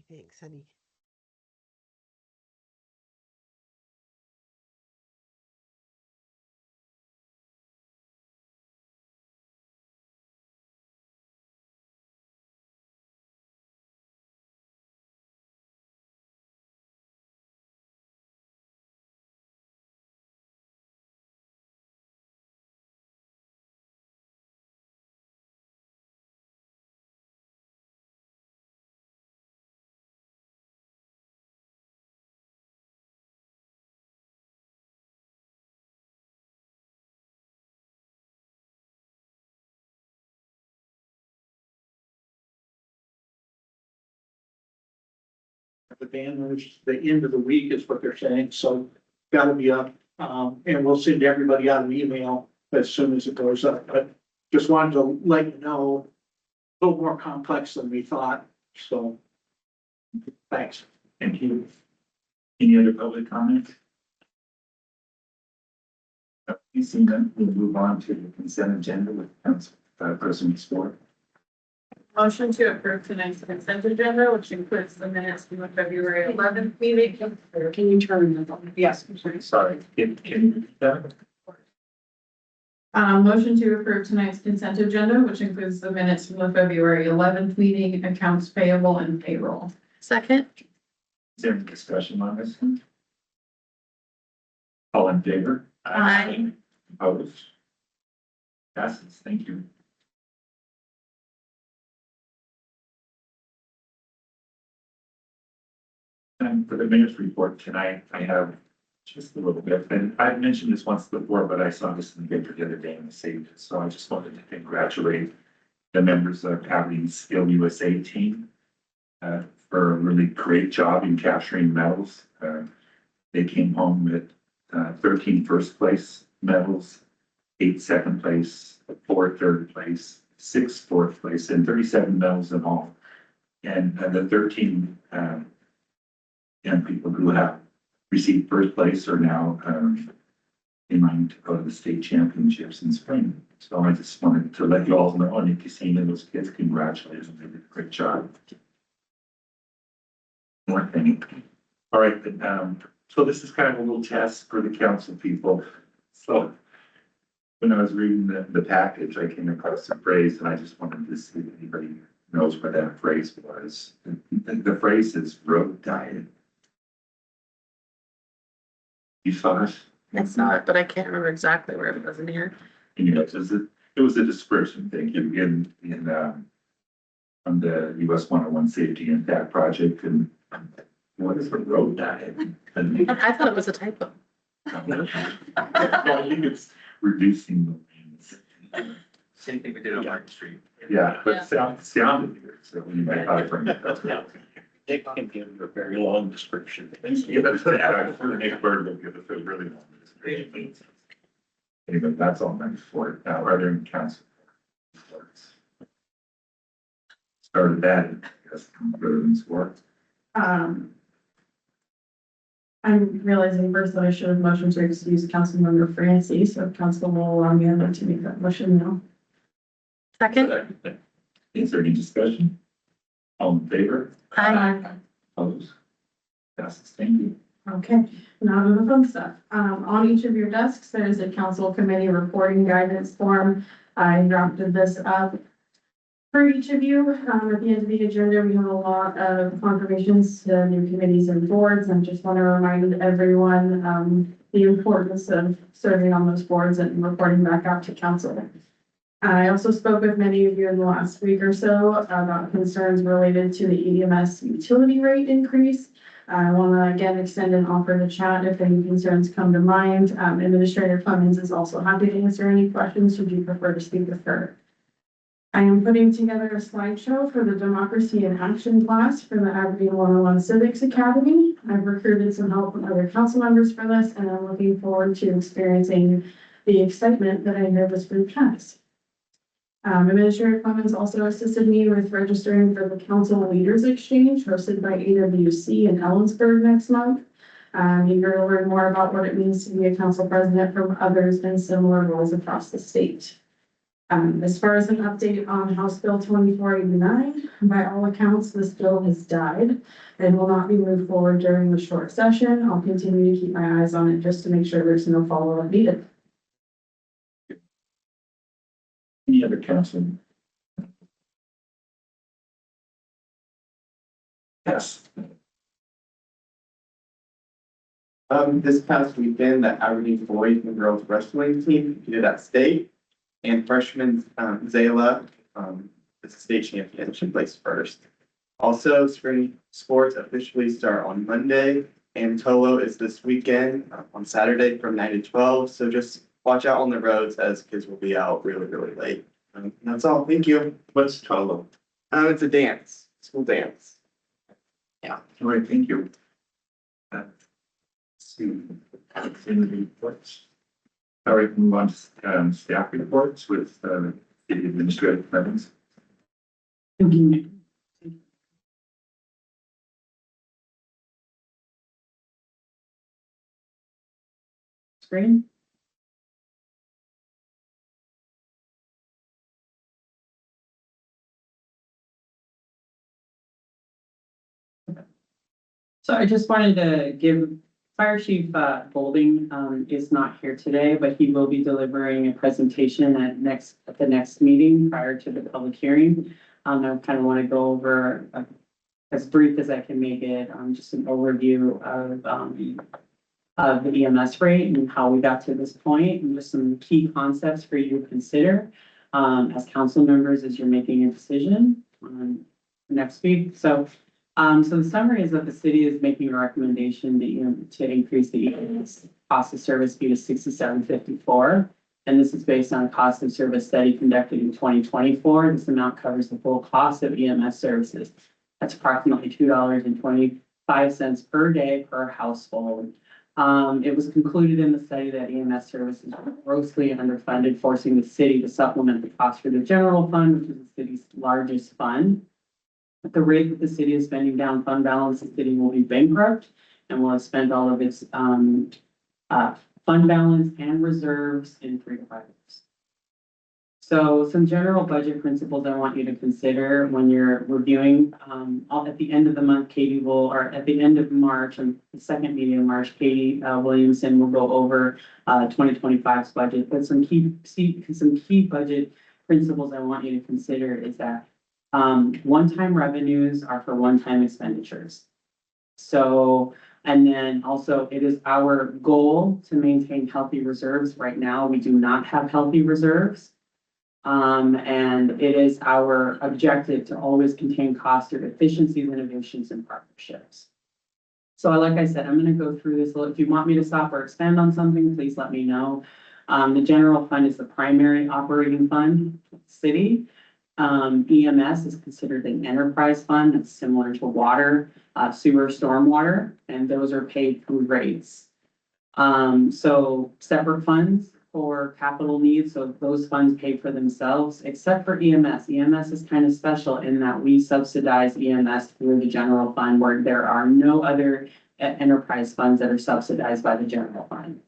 Thanks, honey. The banners, the end of the week is what they're saying, so that'll be up. And we'll send everybody out an email as soon as it goes up, but just wanted to let you know, a little more complex than we thought, so. Thanks. Thank you. Any other public comment? You see that, we'll move on to the consent agenda with Council President Sport. Motion to approve tonight's consent agenda, which includes the minutes from the February 11th meeting. Can you turn that on? Yes, I'm sorry. Sorry, can Motion to approve tonight's consent agenda, which includes the minutes from the February 11th meeting, accounts payable and payroll. Second? is there any discussion on this? All in favor? Aye. Opposed? Passes, thank you. And for the mayor's report tonight, I have just a little bit, and I've mentioned this once before, but I saw this in the paper the other day and I saved it, so I just wanted to congratulate the members of Aberdeen Skill USA team for a really great job in capturing medals. They came home with 13 first place medals, 8 second place, 4 third place, 6 fourth place, and 37 medals in all. And the 13 young people who have received first place are now in line to go to the state championships in spring. So I just wanted to let you all know, and if you've seen those kids, congratulations, they did a great job. More thing. All right, so this is kind of a little test for the council people. So when I was reading the package, I came across a phrase, and I just wanted to see if anybody knows what that phrase was. The phrase is road diet. You saw it? I saw it, but I can't remember exactly where it was in here. You know, it was a dispersion thing on the US 101 Safety Impact Project, and what is the road diet? I thought it was a typo. I think it's reducing the lanes. Same thing we did on Market Street. Yeah, but sounded weird, so we might have to bring it up. They can give you a very long description. Yeah, that's actually Nick Bird will give us a really long description. Anyway, that's all meant for it. Now, are there any council reports? Started that, I guess, rather than sports. I'm realizing first that I should have motioned to excuse Councilmember Francie, so if council will allow me to make that motion now. Second? Is there any discussion? All in favor? Aye. Opposed? Passes, thank you. Okay, now to the fun stuff. On each of your desks, there's a council committee reporting guidance form. I drafted this up for each of you. At the end of the agenda, we have a lot of confirmations to new committees and boards. I just want to remind everyone the importance of serving on those boards and reporting back out to council. I also spoke with many of you in the last week or so about concerns related to the EMS utility rate increase. I want to again extend an offer to chat if any concerns come to mind. Administrator Clemens is also happy to answer any questions should you prefer to speak with her. I am putting together a slideshow for the Democracy in Action class for the Aberdeen 101 Civics Academy. I've recruited some help from other council members for this, and I'm looking forward to experiencing the excitement that I know this group has. Administrator Clemens also assisted me with registering for the Council Leaders Exchange hosted by AWC in Ellensburg next month. I'm eager to learn more about what it means to be a council president from others in similar roles across the state. As far as an update on House Bill 2489, by all accounts, this bill has died and will not be moved forward during the short session. I'll continue to keep my eyes on it just to make sure there's no follow-up needed. Any other council? Yes. This past weekend, the Aberdeen boys and girls wrestling team competed at state, and freshman, Zayla, is the state champion. She placed first. Also, spring sports officially start on Monday, and Tolo is this weekend, on Saturday from 9 to 12. So just watch out on the roads as kids will be out really, really late. That's all. Thank you. What's Tolo? It's a dance, school dance. All right, thank you. See, any reports? All right, move on to staff reports with the administrative members. Screen? So I just wanted to give Fire Chief Golding is not here today, but he will be delivering a presentation at the next meeting prior to the public hearing. I kind of want to go over as brief as I can make it, just an overview of the EMS rate and how we got to this point, and just some key concepts for you to consider as council members as you're making a decision next week. So the summary is that the city is making a recommendation to increase the EMS cost of service fee to $67.54. And this is based on a cost of service study conducted in 2024. This amount covers the full cost of EMS services. That's approximately $2.25 per day per household. It was concluded in the study that EMS services were grossly underfunded, forcing the city to supplement the cost for the general fund, which is the city's largest fund. At the rate that the city is spending down fund balance, the city will be bankrupt and will have spent all of its fund balance and reserves in 3 to 5 years. So some general budget principles I want you to consider when you're reviewing. At the end of the month, or at the end of March, and the second meeting of March, Katie Williamson will go over 2025's budget. But some key budget principles I want you to consider is that one-time revenues are for one-time expenditures. So, and then also it is our goal to maintain healthy reserves. Right now, we do not have healthy reserves. And it is our objective to always contain costs through efficiencies, innovations, and partnerships. So like I said, I'm going to go through this. If you want me to stop or expand on something, please let me know. The general fund is the primary operating fund of the city. EMS is considered an enterprise fund that's similar to water, sewer, stormwater, and those are paid through rates. So separate funds for capital needs, so those funds pay for themselves, except for EMS. EMS is kind of special in that we subsidize EMS through the general fund, where there are no other enterprise funds that are subsidized by the general fund.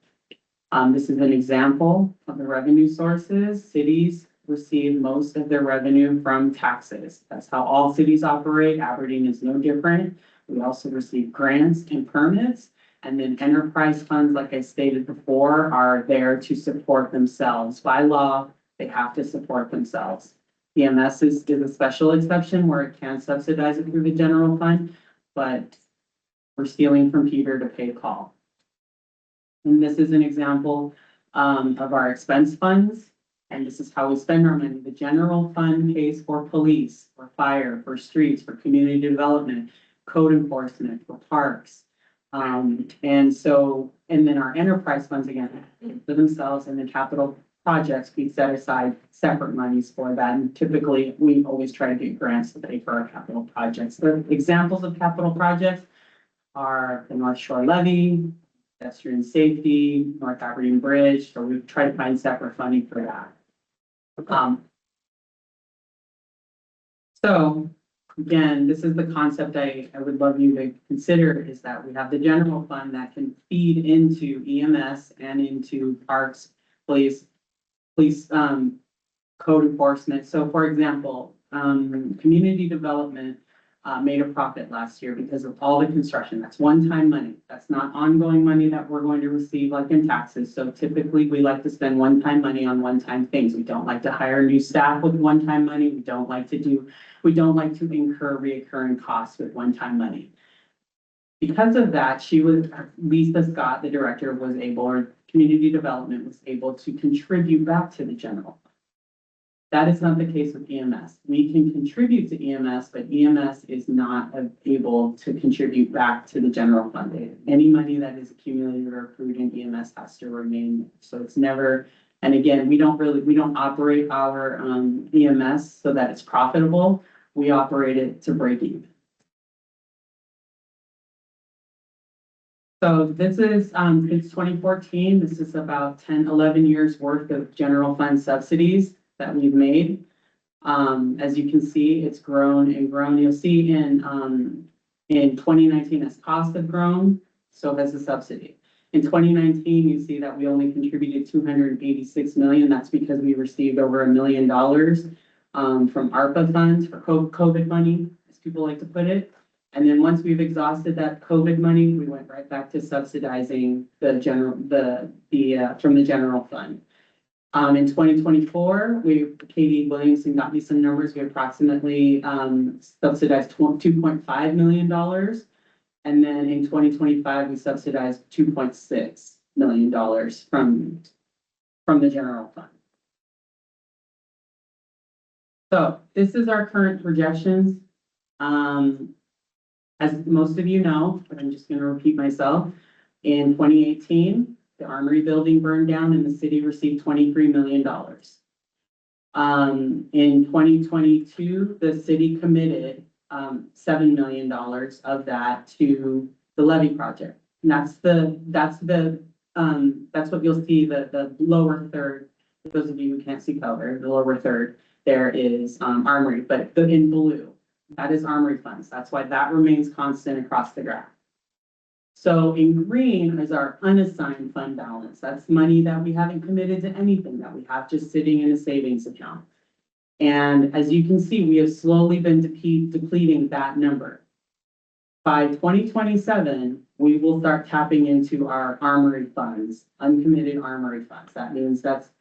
This is an example of the revenue sources. Cities receive most of their revenue from taxes. That's how all cities operate. Aberdeen is no different. We also receive grants and permits. And then enterprise funds, like I stated before, are there to support themselves. By law, they have to support themselves. EMS is a special exception where it can subsidize it through the general fund, but we're stealing from Peter to pay Paul. And this is an example of our expense funds. And this is how we spend our money. The general fund pays for police, for fire, for streets, for community development, code enforcement, for parks. And then our enterprise funds, again, for themselves, and the capital projects, we set aside separate monies for that. And typically, we always try to get grants to pay for our capital projects. The examples of capital projects are the North Shore Levee, pedestrian safety, North Aberdeen Bridge. So we try to find separate funding for that. So again, this is the concept I would love you to consider, is that we have the general fund that can feed into EMS and into parks, police, code enforcement. So for example, community development made a profit last year because of all the construction. That's one-time money. That's not ongoing money that we're going to receive like in taxes. So typically we like to spend one-time money on one-time things. We don't like to hire new staff with one-time money. We don't like to incur reoccurring costs with one-time money. Because of that, Lisa Scott, the director, was able, or community development was able to contribute back to the general fund. That is not the case with EMS. We can contribute to EMS, but EMS is not able to contribute back to the general fund. Any money that is accumulated or accrued in EMS has to remain. So it's never, and again, we don't operate our EMS so that it's profitable. We operate it to break even. So this is, since 2014, this is about 10, 11 years worth of general fund subsidies that we've made. As you can see, it's grown and grown. You'll see in 2019, as costs have grown, so has the subsidy. In 2019, you see that we only contributed 286 million. That's because we received over $1 million from ARPA funds for COVID money, as people like to put it. And then once we've exhausted that COVID money, we went right back to subsidizing from the general fund. In 2024, Katie Williamson got me some numbers. We approximately subsidized $2.5 million. And then in 2025, we subsidized $2.6 million from the general fund. So this is our current projections. As most of you know, but I'm just going to repeat myself, in 2018, the Armory building burned down and the city received $23 million. In 2022, the city committed $7 million of that to the levee project. And that's what you'll see, the lower third. For those of you who can't see color, the lower third there is Armory, but in blue. That is Armory funds. That's why that remains constant across the graph. So in green is our unassigned fund balance. That's money that we haven't committed to anything, that we have just sitting in a savings account. And as you can see, we have slowly been depleting that number. By 2027, we will start tapping into our Armory funds, uncommitted Armory funds. That means that's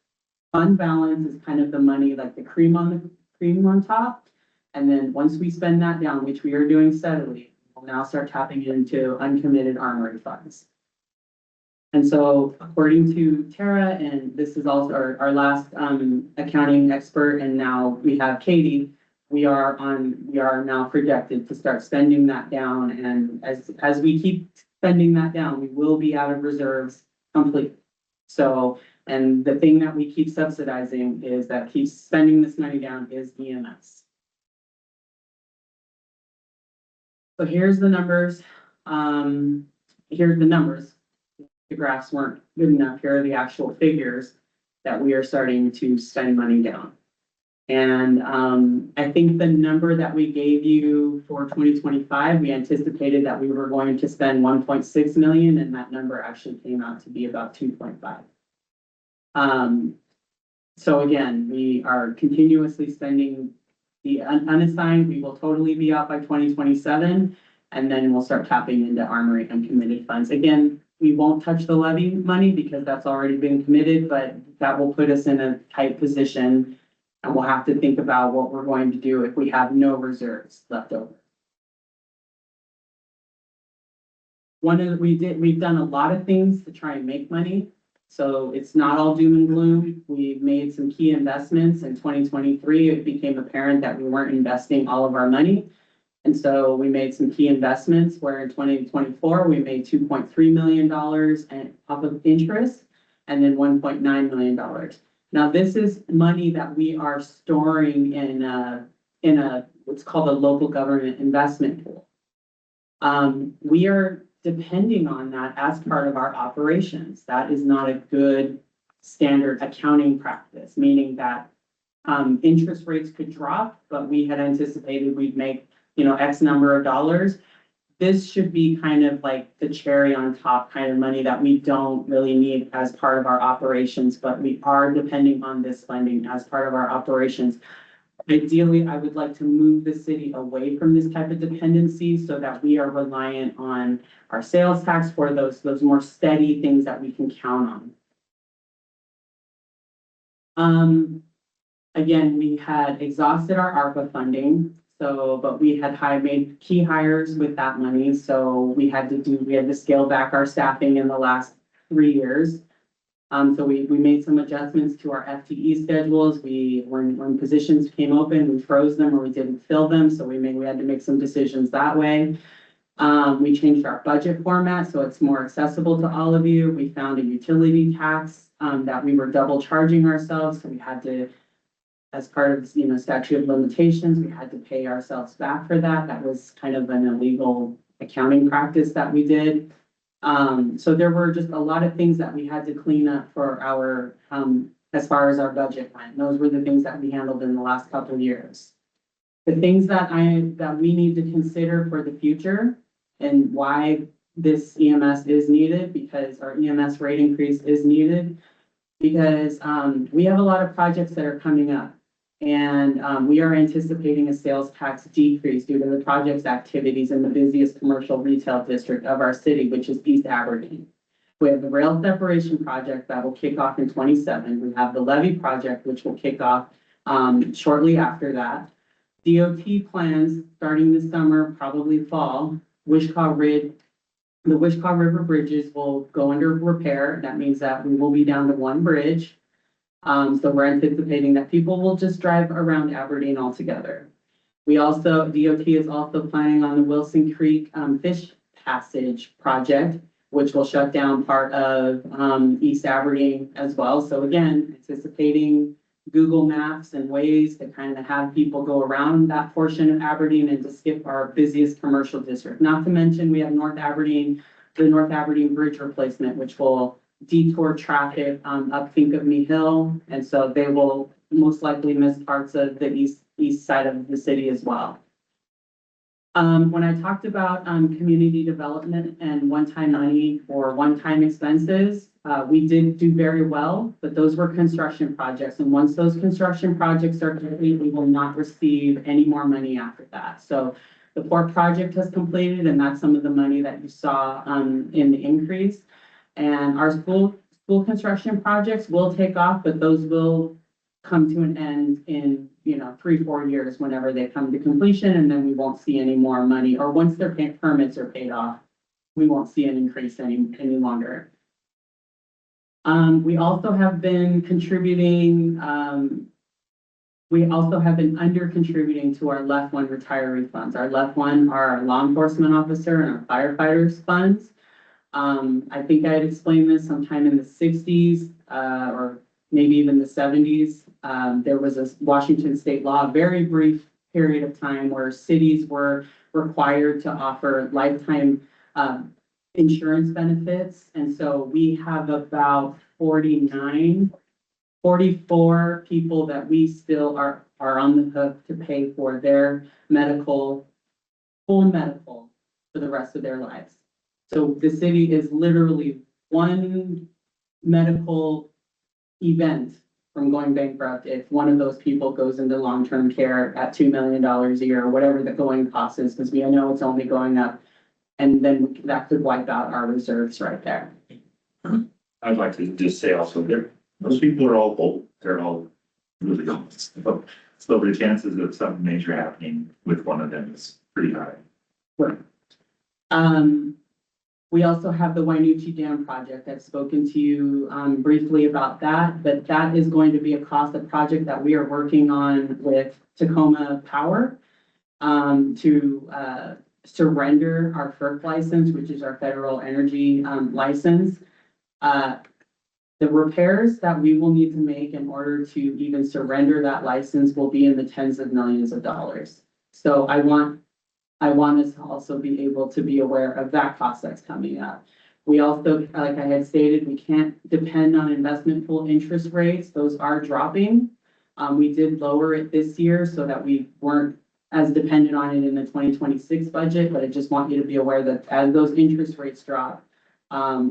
fund balance is kind of the money, like the cream on top. And then once we spend that down, which we are doing steadily, we'll now start tapping into uncommitted Armory funds. And so according to Tara, and this is also our last accounting expert, and now we have Katie, we are now projected to start spending that down. And as we keep spending that down, we will be out of reserves completely. So, and the thing that we keep subsidizing is that keeps spending this money down is EMS. So here's the numbers. Here's the numbers. The graphs weren't good enough. Here are the actual figures that we are starting to spend money down. And I think the number that we gave you for 2025, we anticipated that we were going to spend 1.6 million, and that number actually came out to be about 2.5. So again, we are continuously spending the unassigned. We will totally be out by 2027, and then we'll start tapping into Armory uncommitted funds. Again, we won't touch the levy money because that's already been committed, but that will put us in a tight position, and we'll have to think about what we're going to do if we have no reserves left over. We've done a lot of things to try and make money. So it's not all doom and gloom. We've made some key investments in 2023. It became apparent that we weren't investing all of our money. And so we made some key investments where in 2024, we made $2.3 million off of interest and then $1.9 million. Now, this is money that we are storing in what's called a local government investment pool. We are depending on that as part of our operations. That is not a good standard accounting practice, meaning that interest rates could drop, but we had anticipated we'd make, X number of dollars. this should be kind of like the cherry on top kind of money that we don't really need as part of our operations, but we are depending on this funding as part of our operations. Ideally, I would like to move the city away from this type of dependency so that we are reliant on our sales tax for those more steady things that we can count on. Again, we had exhausted our ARPA funding, but we had made key hires with that money, so we had to scale back our staffing in the last 3 years. So we made some adjustments to our FTE schedules. When positions came open, we froze them or we didn't fill them, so we had to make some decisions that way. We changed our budget format so it's more accessible to all of you. We found a utility tax that we were double charging ourselves, so we had to, as part of, statute of limitations, we had to pay ourselves back for that. That was kind of an illegal accounting practice that we did. So there were just a lot of things that we had to clean up for our, as far as our budget went. Those were the things that we handled in the last couple of years. The things that we need to consider for the future and why this EMS is needed, because our EMS rate increase is needed, because we have a lot of projects that are coming up. And we are anticipating a sales tax decrease due to the project's activities in the busiest commercial retail district of our city, which is East Aberdeen. We have the rail separation project that will kick off in 27. We have the levee project, which will kick off shortly after that. DOT plans starting this summer, probably fall. The Wishkah River bridges will go under repair. That means that we will be down to one bridge. So we're anticipating that people will just drive around Aberdeen altogether. DOT is also planning on the Wilson Creek Fish Passage project, which will shut down part of East Aberdeen as well. So again, anticipating Google Maps and ways to kind of have people go around that portion of Aberdeen and to skip our busiest commercial district. Not to mention, we have the North Aberdeen Bridge replacement, which will detour traffic up Think of Me Hill, and so they will most likely miss parts of the east side of the city as well. When I talked about community development and one-time money or one-time expenses, we did do very well, but those were construction projects, and once those construction projects are complete, we will not receive any more money after that. So the port project has completed, and that's some of the money that you saw in the increase. And our school construction projects will take off, but those will come to an end in 3-4 years whenever they come to completion, and then we won't see any more money. Or once their permits are paid off, we won't see an increase any longer. We also have been contributing. We also have been under contributing to our Left One retiree funds. Our Left One are our law enforcement officer and our firefighters funds. I think I had explained this sometime in the 60s or maybe even the 70s. There was a Washington state law, a very brief period of time where cities were required to offer lifetime insurance benefits. And so we have about 44 people that we still are on the hook to pay for their full medical for the rest of their lives. So the city is literally one medical event from going bankrupt if one of those people goes into long-term care at $2 million a year, or whatever the going cost is, because we know it's only going up. And then that could wipe out our reserves right there. I'd like to just say also, those people are all old. They're all really old. So the chances of something major happening with one of them is pretty high. We also have the Wainuchi Dam project. I've spoken to you briefly about that, but that is going to be a project that we are working on with Tacoma Power to surrender our FERC license, which is our federal energy license. The repairs that we will need to make in order to even surrender that license will be in the tens of millions of dollars. So I want us to also be able to be aware of that cost that's coming up. We also, like I had stated, we can't depend on investment pool interest rates. Those are dropping. We did lower it this year so that we weren't as dependent on it in the 2026 budget, but I just want you to be aware that as those interest rates drop,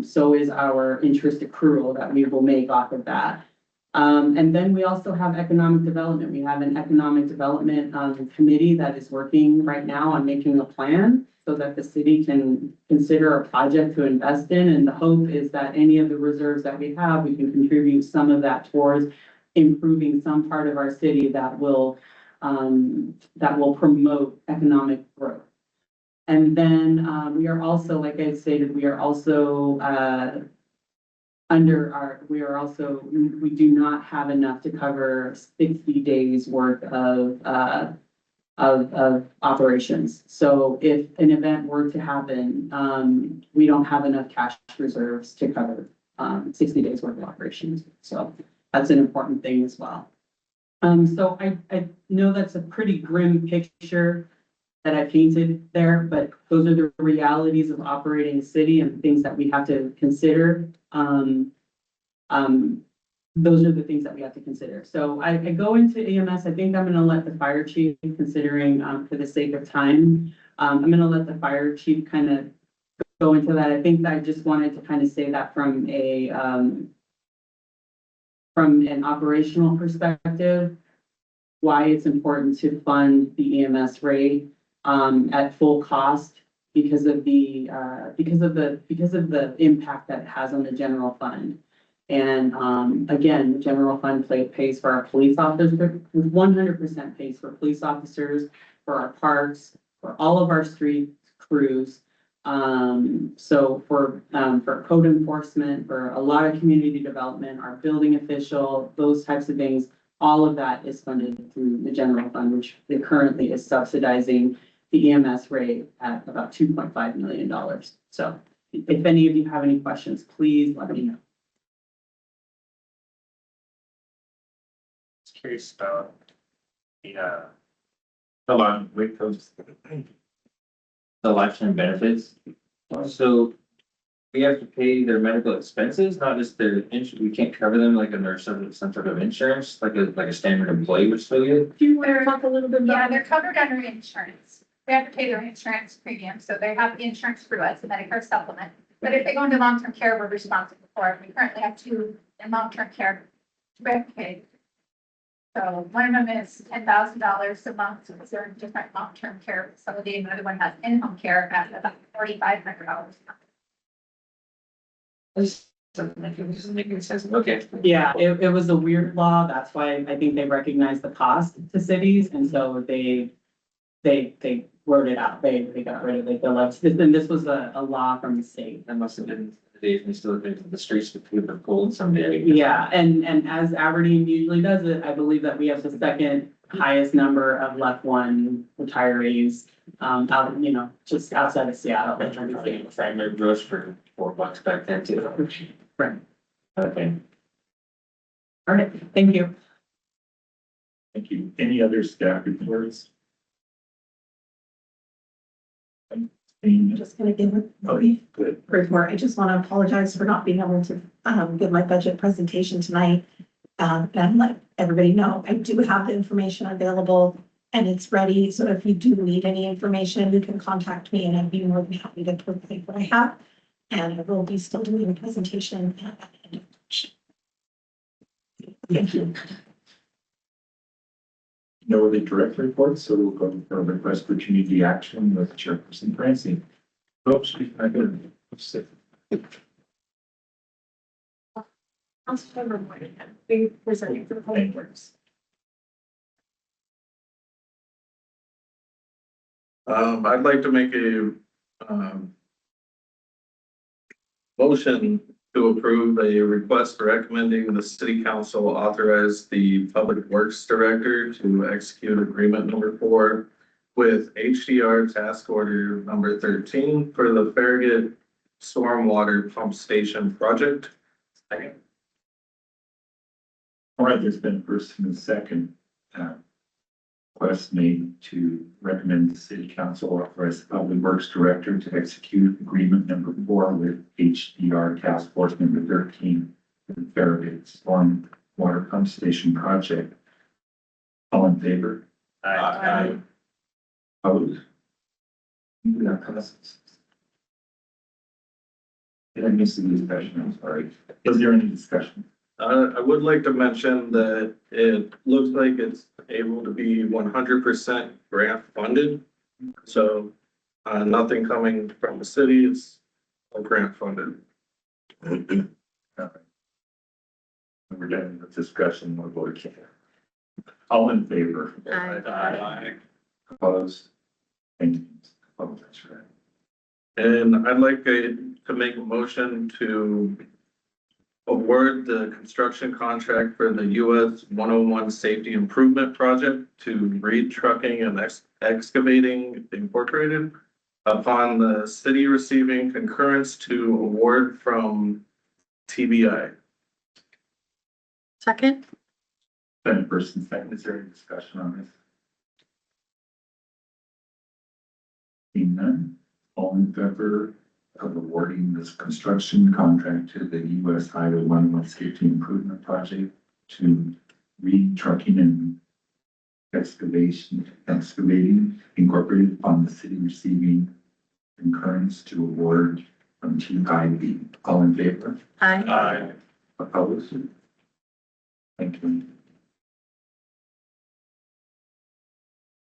so is our interest accrual that we will make off of that. And then we also have economic development. We have an economic development committee that is working right now on making a plan so that the city can consider a project to invest in. And the hope is that any of the reserves that we have, we can contribute some of that towards improving some part of our city that will promote economic growth. And then we are also, like I stated, we are also we do not have enough to cover 60 days worth of operations. So if an event were to happen, we don't have enough cash reserves to cover 60 days worth of operations. So that's an important thing as well. So I know that's a pretty grim picture that I painted there, but those are the realities of operating a city and things that we have to consider. Those are the things that we have to consider. So I go into EMS. I think I'm going to let the fire chief, considering for the sake of time, I'm going to let the fire chief kind of go into that. I think that I just wanted to kind of say that from an operational perspective, why it's important to fund the EMS rate at full cost because of the impact that it has on the general fund. And again, the general fund pays for our police officers, 100% pays for police officers, for our parks, for all of our street crews. So for code enforcement, for a lot of community development, our building official, those types of things, all of that is funded through the general fund, which it currently is subsidizing the EMS rate at about $2.5 million. So if any of you have any questions, please let me know. Just curious about the long wait those. The lifetime benefits. So we have to pay their medical expenses, not just their insurance. We can't cover them like under some sort of insurance, like a standard employee would still get. Do you want to talk a little bit about? Yeah, they're covered under insurance. They have to pay their insurance premium, so they have insurance through us, the Medicare supplement. But if they go into long-term care, we're responsible for it. We currently have 2 in long-term care we have to pay. So one of them is $10,000 a month, so they're in a different long-term care facility, and the other one has in-home care at about $4,500 a month. Doesn't make any sense. Okay. Yeah, it was a weird law. That's why I think they recognize the cost to cities, and so they wrote it out. They got rid of it. And this was a law from the state. That must have been the days we still lived the streets with people cold someday. Yeah, and as Aberdeen usually does it, I believe that we have the second highest number of left one retirees out, just outside of Seattle. I moved Rush for $4 back then too. Right. Okay. All right, thank you. Thank you. Any other staff reports? I'm just gonna give a brief Good. report. I just want to apologize for not being able to give my budget presentation tonight. And let everybody know, I do have the information available and it's ready. So if you do need any information, you can contact me and I'd be more than happy to provide what I have. And I will be still doing a presentation at the end of March. Thank you. No other direct reports, so we'll go for a request for community action with Chairperson Francie. Oops, I got sick. Councilmember Moynihan, we presenting for the public works. I'd like to make a, motion to approve a request recommending the city council authorize the public works director to execute agreement number 4 with HDR task order number 13 for the Farragut stormwater pump station project. All right, there's been a first and a second request made to recommend the city council authorize the public works director to execute agreement number 4 with HDR task force number 13 for the Farragut storm water pump station project. All in favor? Aye. Opposed? That passes. Did I miss any discussion? I'm sorry. Was there any discussion? I would like to mention that it looks like it's able to be 100% grant funded. So, nothing coming from the city, it's all grant funded. Okay. We're done with discussion, we'll go to Ken. All in favor? Aye. Opposed? Thank you. Oh, that's right. And I'd like to make a motion to award the construction contract for the US 101 Safety Improvement Project to Reed Trucking and Excavating Incorporated upon the city receiving concurrence to award from TBI. Second? Then first and second, is there any discussion on this? Seeing none, all in favor of awarding this construction contract to the US Highway 101 Safety Improvement Project to Reed Trucking and Excavating Incorporated upon the city receiving concurrence to award from TIB. All in favor? Aye. Opposed? Thank you.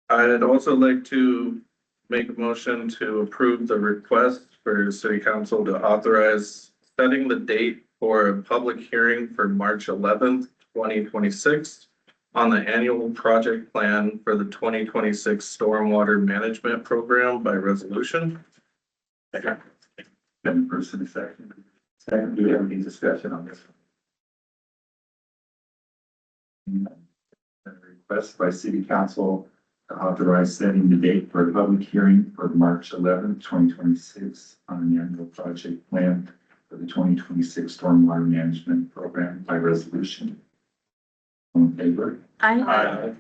I'd also like to make a motion to approve the request for city council to authorize setting the date for a public hearing for March 11th, 2026 on the annual project plan for the 2026 stormwater management program by resolution. Then first and second. Second, do we have any discussion on this one? A request by city council to authorize setting the date for a public hearing for March 11th, 2026 on the annual project plan for the 2026 stormwater management program by resolution. All in favor? Aye.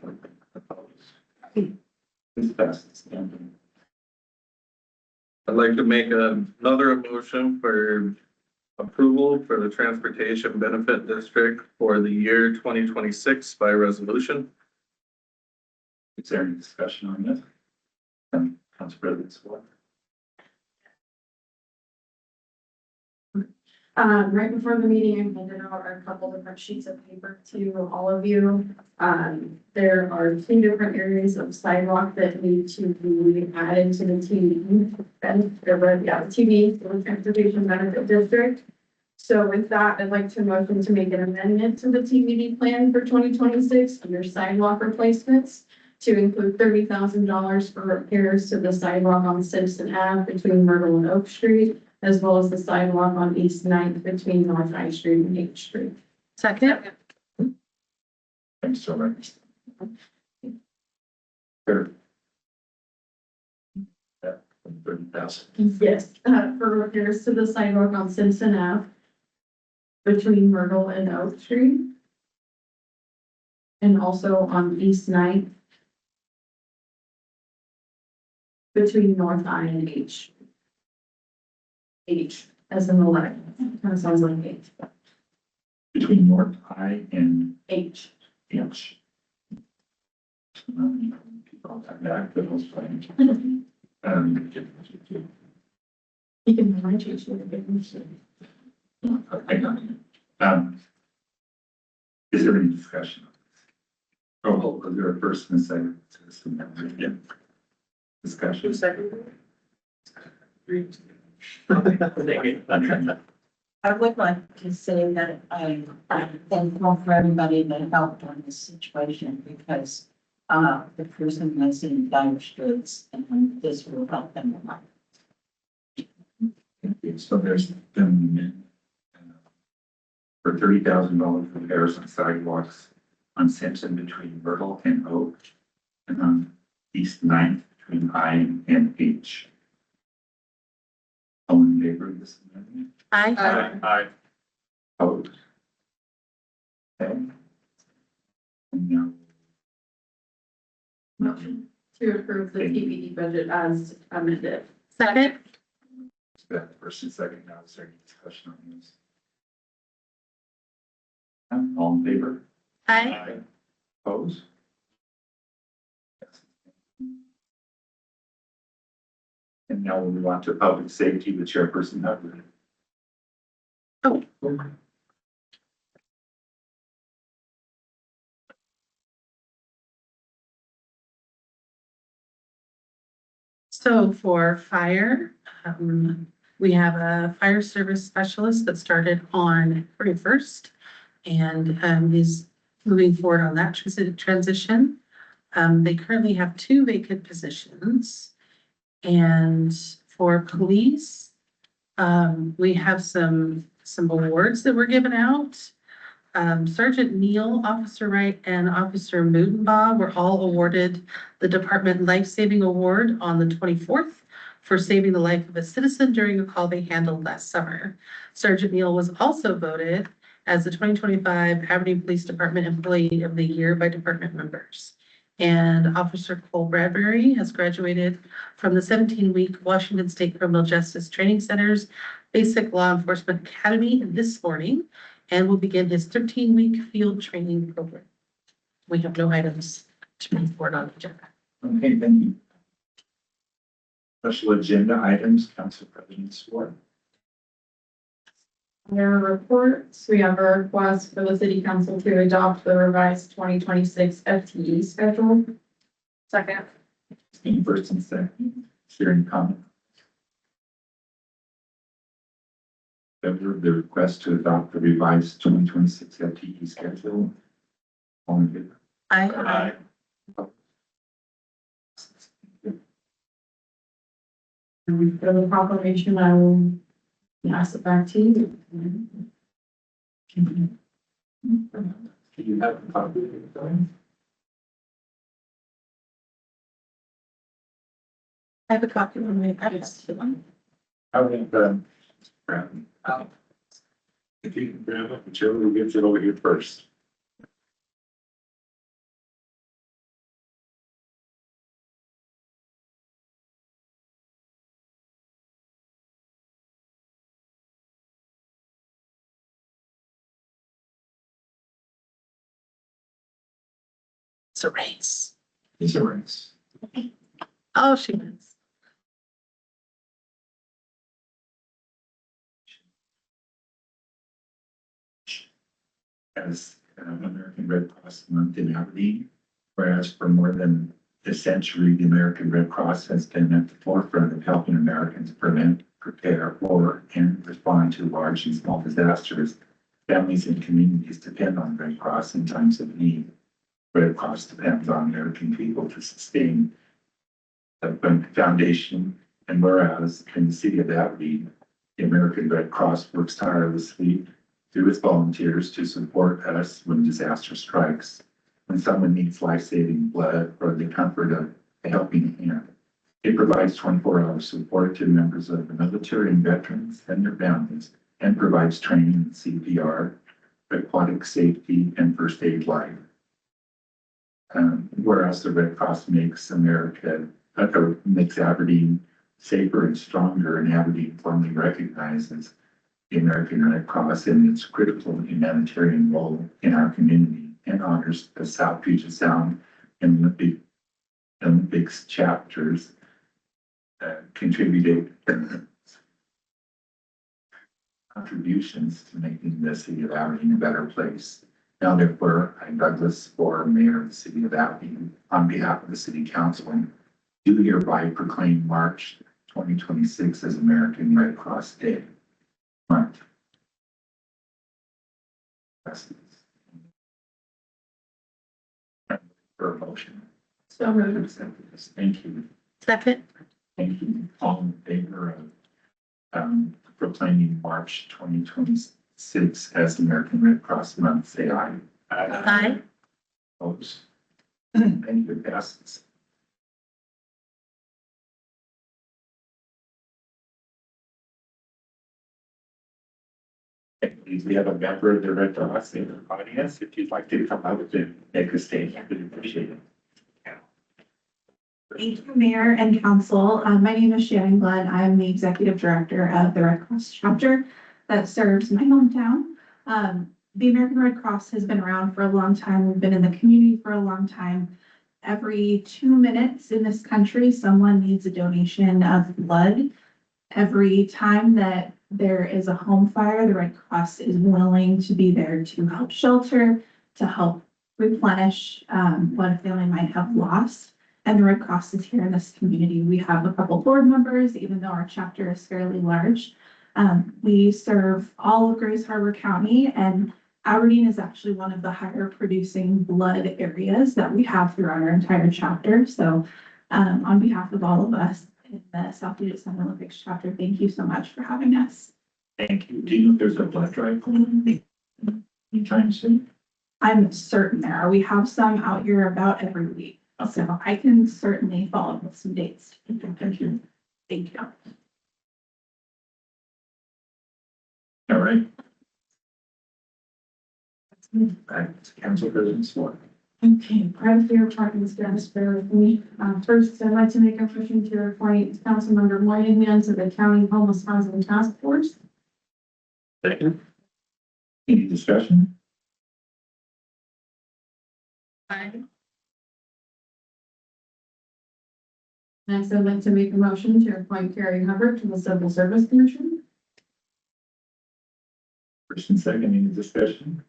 Opposed? This passes. I'd like to make another motion for approval for the transportation benefit district for the year 2026 by resolution. Is there any discussion on this? Council President Swart. Right before the meeting, I handed out a couple different sheets of paper to all of you. There are 2 different areas of sidewalk that need to be added to the TBD. TBD, the Transportation Benefit District. So with that, I'd like to motion to make an amendment to the TBD plan for 2026 under sidewalk replacements to include $30,000 for repairs to the sidewalk on Simpson Ave between Myrtle and Oak Street, as well as the sidewalk on East 9th between North High Street and H Street. Second? Thanks so much. Third. Yeah, 30,000. Yes, for repairs to the sidewalk on Simpson Ave between Myrtle and Oak Street. And also on East 9th between North High and H. H, as in the letter, kind of sounds like H. Between North High and H. H. People have that, but also fine. You can remind you to Okay. Is there any discussion on this? Oh, is there a first and a second to this amendment? Yeah. Discussion. I would like to say that I'm thankful for everybody that helped on this situation because the person was in dire straits and this will help them a lot. So there's been for $30,000 repairs on sidewalks on Simpson between Myrtle and Oak and on East 9th between I and H. All in favor of this amendment? Aye. Opposed? Okay. And now. motion to approve the TBD budget as amended. Second? First and second, now is there any discussion on this? All in favor? Aye. Opposed? And now we move on to public safety, the chairperson. Hubbard. So for fire, we have a fire service specialist that started on 31st and is moving forward on that transition. They currently have 2 vacant positions. And for police, we have some awards that were given out. Sergeant Neal, Officer Wright, and Officer Mudenbaugh were all awarded the Department Life Saving Award on the 24th for saving the life of a citizen during a call they handled last summer. Sergeant Neal was also voted as the 2025 Aberdeen Police Department Employee of the Year by department members. And Officer Cole Bradbury has graduated from the 17-week Washington State Criminal Justice Training Center's Basic Law Enforcement Academy this morning and will begin his 13-week field training program. We have no items to move forward on the agenda. Okay, thank you. Special agenda items, Council President Swart. Under reports, we have a request for the city council to adopt the revised 2026 FTE schedule. Second. First and second, sharing comment. The request to adopt the revised 2026 FTE schedule. All in favor? Aye. And for the proclamation, I will pass it back to you. Do you have a copy of it? I have a copy of my package. I would, grab it. If you can grab it, whichever who gets it over here first. It's a race. It's a race. Oh, she wins. As American Red Cross Month in Aberdeen, whereas for more than a century, the American Red Cross has been at the forefront of helping Americans prevent, prepare for, and respond to large and small disasters. Families and communities depend on Red Cross in times of need. Red Cross depends on American people to sustain the foundation, and whereas in the city of Aberdeen, the American Red Cross works tirelessly through its volunteers to support us when disaster strikes, when someone needs life-saving blood or the comfort of a helping hand. It provides 24-hour support to members of the military and veterans and their families, and provides training in CPR, aquatic safety, and first aid line. Whereas the Red Cross makes makes Aberdeen safer and stronger, and Aberdeen formally recognizes the American Red Cross in its critical humanitarian role in our community, and honors the South Puget Sound and Olympics chapters contributed contributions to making the city of Aberdeen a better place. Now therefore, I, Douglas Orr, Mayor of the City of Aberdeen, on behalf of the City Council, do hereby proclaim March 2026 as American Red Cross Day. Month. For a motion. So moved. Thank you. Second. Thank you. All in favor of proclaiming March 2026 as American Red Cross Month, say aye. Aye. Opposed? Thank you. Passes. Please, we have a member of the Red Cross in the audience. If you'd like to come out and make a statement, we'd appreciate it. Thank you, Mayor and Council. My name is Shannon Glenn. I'm the Executive Director of the Red Cross chapter that serves my hometown. The American Red Cross has been around for a long time. We've been in the community for a long time. every 2 minutes in this country, someone needs a donation of blood. Every time that there is a home fire, the Red Cross is willing to be there to help shelter, to help replenish what a family might have lost. And the Red Cross is here in this community. We have a couple board members, even though our chapter is fairly large. We serve all of Grace Harbor County, and Aberdeen is actually one of the higher producing blood areas that we have throughout our entire chapter. So on behalf of all of us in the South Puget Sound Olympics chapter, thank you so much for having us. Thank you. Do you know if there's a blood drive going on anytime soon? I'm certain there. We have some out here about every week. So I can certainly follow up with some dates. Thank you. Thank you. All right. Back to council president's floor. Okay, prior to your parking status, bear with me. First, I'd like to make a motion to appoint Councilmember Moynihan to the County Homeless Housing Task Force. Second. Any discussion? Next, I'd like to make a motion to appoint Carrie Hubbard to the Civil Service Commission. First and second, any discussion?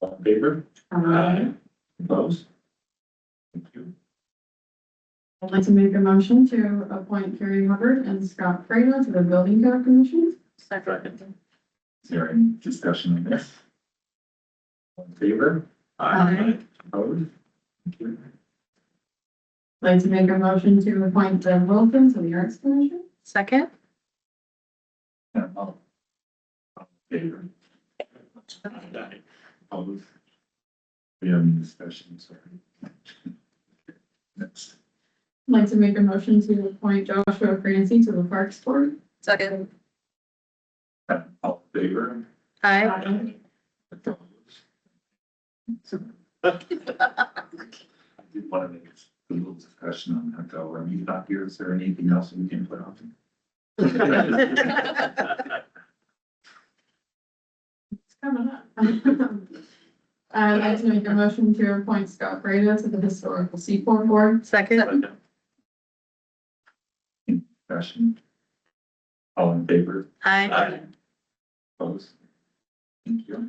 All in favor? Opposed? Thank you. I'd like to make a motion to appoint Carrie Hubbard and Scott Freda to the Building Code Commission. Second. Is there any discussion on this? All in favor? Opposed? Thank you. I'd like to make a motion to appoint Deb Wilson to the Arts Commission. Second. All in favor? Opposed? We have any discussion, sorry. Next. I'd like to make a motion to appoint Joshua Clancy to the Parks Board. Second. All in favor? Aye. Opposed? I did want to make a little discussion on that though. Are you not here? Is there anything else we can put on? It's coming up. I'd like to make a motion to appoint Scott Freda to the Historical Seaport Board. Second. Discussion? All in favor? Aye. Opposed? Thank you.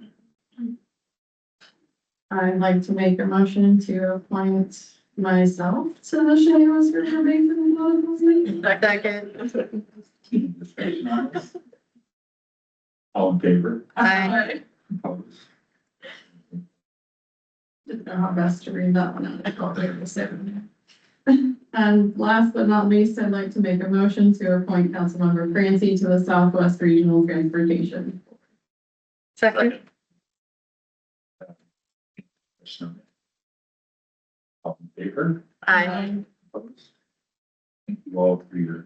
I'd like to make a motion to appoint myself to the Shameless River Basin and Political League. Second. Discussion on this? All in favor? Aye. Opposed? Didn't know how best to read that one. I thought they were seven. And last but not least, I'd like to make a motion to appoint Councilmember Clancy to the Southwest Regional Transportation. Second. Discussion on it? All in favor? Aye. Opposed? Thank you all for your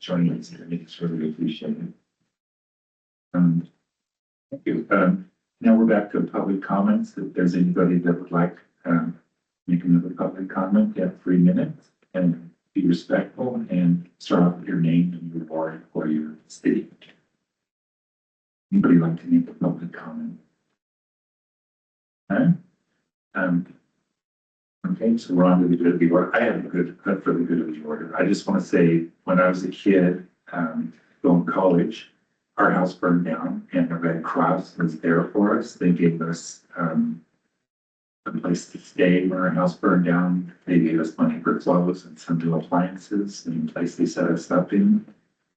joining us today. It's really appreciated. Thank you. Now we're back to public comments. If there's anybody that would like make another public comment, you have 3 minutes, and be respectful and start off with your name and your ward or your city. Anybody like to make a public comment? Okay. Okay, so we're on to the good of the order. I have a good for the good of the order. I just want to say, when I was a kid, going to college, our house burned down and the Red Cross was there for us. They gave us a place to stay when our house burned down. They gave us money for clothes and some new appliances and the place they set us up in.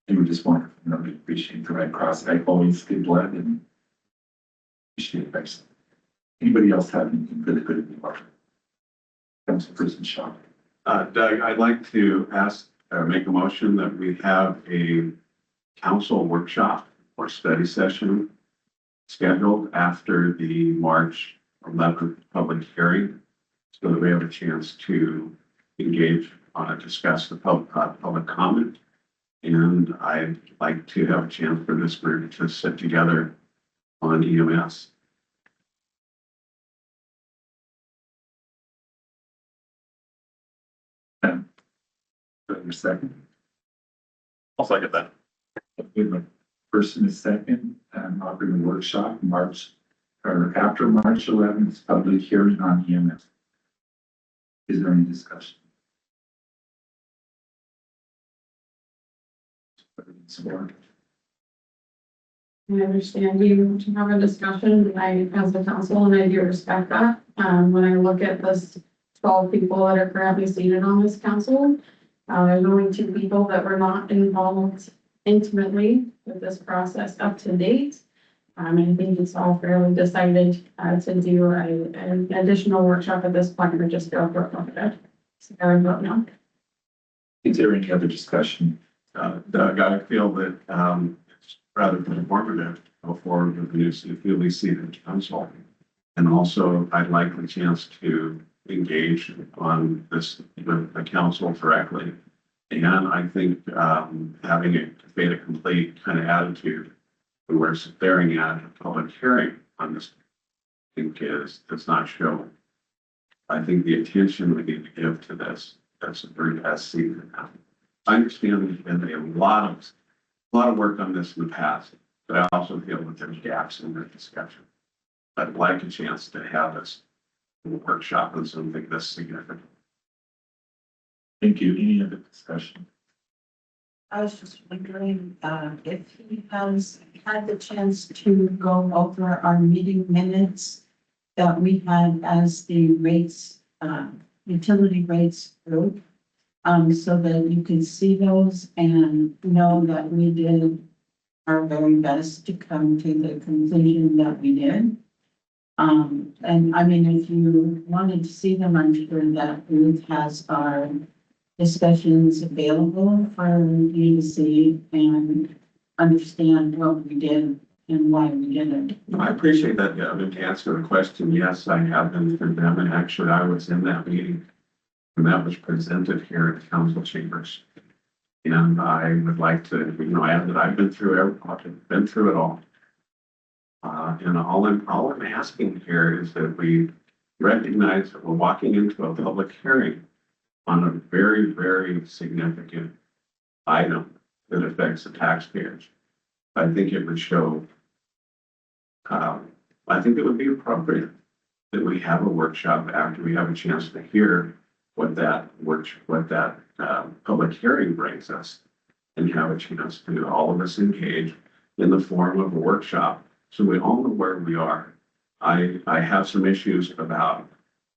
They were just wonderful. You know, we appreciate the Red Cross. I always give blood and appreciate it. Anybody else have anything for the good of the order? Councilperson Shaw. Doug, I'd like to make a motion that we have a council workshop or study session scheduled after the March 11th public hearing, so that we have a chance to engage, discuss the public comment. And I'd like to have a chance for this group to sit together on EMS. Your second. I'll second that. We have a first and a second, offering a workshop March or after March 11th, public hearing on EMS. Is there any discussion? Support. I understand you to have a discussion, as a council, and I do respect that. When I look at this 12 people that are currently seated on this council, there's only 2 people that were not involved intimately with this process up to date. I think it's all fairly decided, to do an additional workshop at this point, or just go for it. So I would vote no. Is there any other discussion? Doug, I feel that, it's rather informative to go forward with the new newly seated council. And also, I'd like the chance to engage on this with the council directly. And I think, having a fait accompli kind of attitude when we're staring at a public hearing on this, I think does not show. I think the attention we need to give to this, that's a very best season now. I understand there's been a lot of work on this in the past, but I also feel that there's gaps in the discussion. I'd like a chance to have this workshop on something this significant. Thank you. Any other discussion? I was just wondering, if he has had the chance to go over our meeting minutes that we had as the rates, utility rates group. So that you can see those and know that we did our very best to come to the conclusion that we did. And I mean, if you wanted to see them, I'm sure that Ruth has our discussions available for you to see and understand what we did and why we did it. I appreciate that, Gavin. To answer the question, yes, I have been through them, and actually I was in that meeting when that was presented here at the council chambers. And I would like to, add that I've been through it all. And all I'm asking here is that we recognize that we're walking into a public hearing on a very, very significant item that affects the taxpayers. I think it would show, I think it would be appropriate that we have a workshop after we have a chance to hear what that public hearing brings us, and have a chance to all of us engage in the form of a workshop so we all know where we are. I have some issues about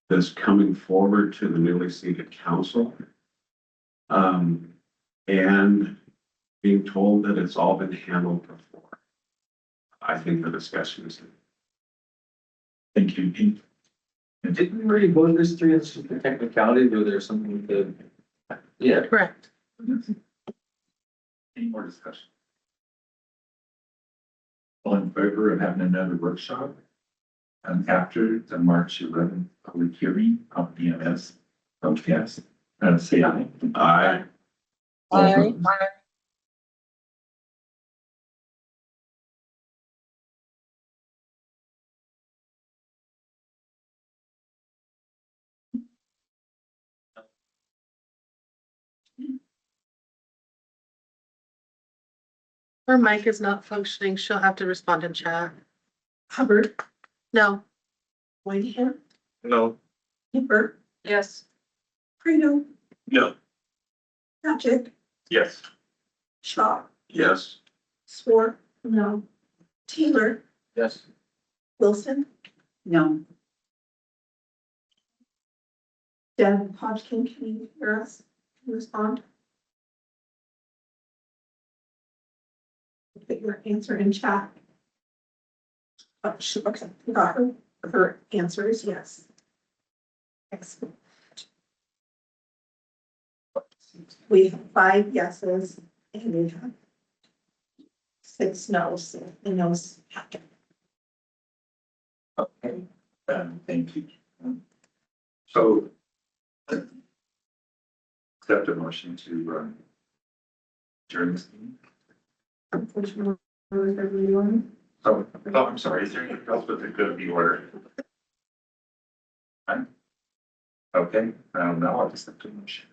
this coming forward to the newly seated council, and being told that it's all been handled before. I think the discussion is. Thank you, Pete. Didn't we already vote this through? It's just a technicality, or there's something to, yeah. Correct. Any more discussion? All in favor of having another workshop after the March 11th public hearing on EMS broadcast, say aye. Aye. Aye. Her mic is not functioning. She'll have to respond in chat. Hubbard, No. Whitehair, No. Hipper, Yes. Frito, No. Patrick, Yes. Shaw, Yes. Swart, no. Taylor, Yes. Wilson, No, Deb Hodgkin, can you hear us? Can you respond? Put your answer in chat. Oh, okay, got her answer is yes. Excellent. We have 5 yeses and we have 6 no's, the no's happen. Okay, thank you. So accept a motion to adjourn this meeting. Unfortunately, everyone. Oh, I'm sorry, is there anything else with the good of the order? Fine. Okay, now I'll accept a motion.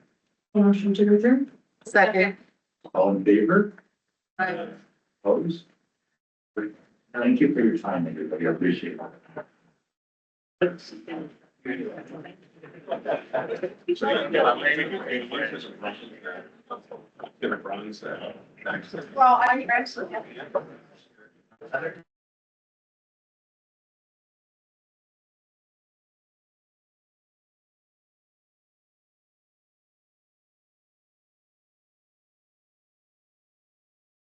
Motion to adjourn. Second. All in favor? Opposed? Great. Thank you for your time, everybody, I appreciate it. Well, I actually have.